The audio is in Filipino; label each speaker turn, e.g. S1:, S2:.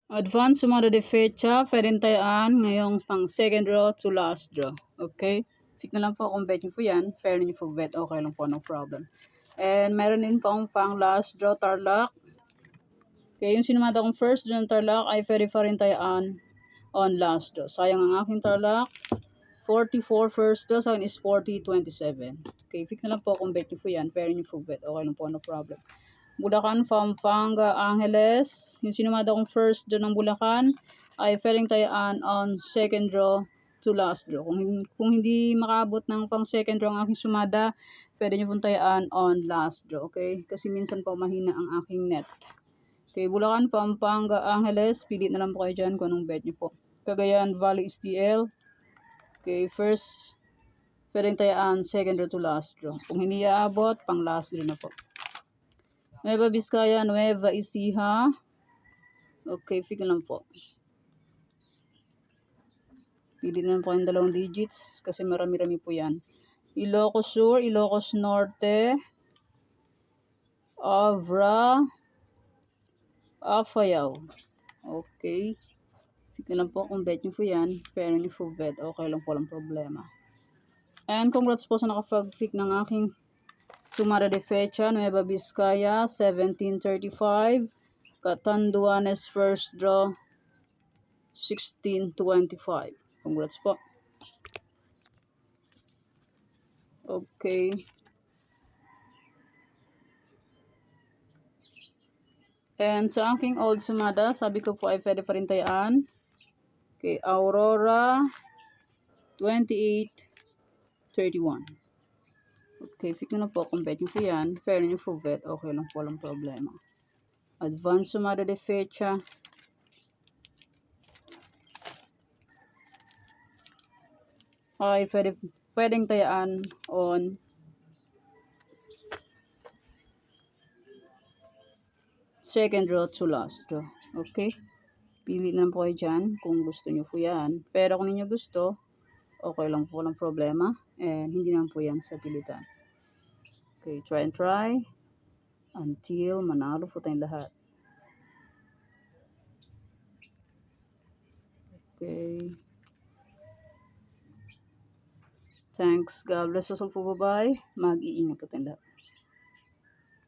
S1: Advance sumada de fecha, pwedeng tayaan ngayong pang second draw to last draw. Okay? Pick na lang po kung bet nyo po yan. Pwede nyo po bet. Okay lang po, no problem. And meron din po akong pang last draw tarlac. Okay, yung sinumada kong first draw ng tarlac ay pwede pa rin tayaan on last draw. Sayang ang aking tarlac. 44 first draw, sa akin is 40-27. Okay, pick na lang po kung bet nyo po yan. Pwede nyo po bet. Okay lang po, no problem. Bulacan, Pampanga, Angeles. Yung sinumada kong first draw ng Bulacan ay pwedeng tayaan on second draw to last draw. Kung hindi makabot ng pang second draw ang aking sumada, pwede nyo pong tayaan on last draw. Okay? Kasi minsan po mahina ang aking net. Okay, Bulacan, Pampanga, Angeles. Pili na lang po kayo dyan kung anong bet nyo po. Cagayan Valley STL. Okay, first, pwedeng tayaan second draw to last draw. Kung hindi aabot, pang last draw na po. Nueva Vizcaya, Nueva Ecija. Okay, pick lang po. Pili na lang po yung 2 digits kasi marami-rami po yan. Ilocos Sur, Ilocos Norte, Avra, Afayao. Okay. Pick na lang po kung bet nyo po yan. Pero nyo po bet. Okay lang po, walang problema. And congrats po sa nakapag-pick ng aking sumada de fecha, Nueva Vizcaya, 1735. Catanduanes first draw, 1625. Congrats po. Okay. And sa aking old sumada, sabi ko po ay pwede pa rin tayaan. Okay, Aurora, 2831. Okay, pick na po kung bet nyo po yan. Fair nyo po bet. Okay lang po, walang problema. Advance sumada de fecha. Ay, pwedeng tayaan on second draw to last draw. Okay? Pili lang po kayo dyan kung gusto nyo po yan. Pero kung hindi nyo gusto, okay lang po, walang problema. And hindi naman po yan sa pilitan. Okay, try and try until manalo po tayong lahat. Okay. Thanks. God bless us all po. Bye-bye. Mag-iingat po tayong lahat.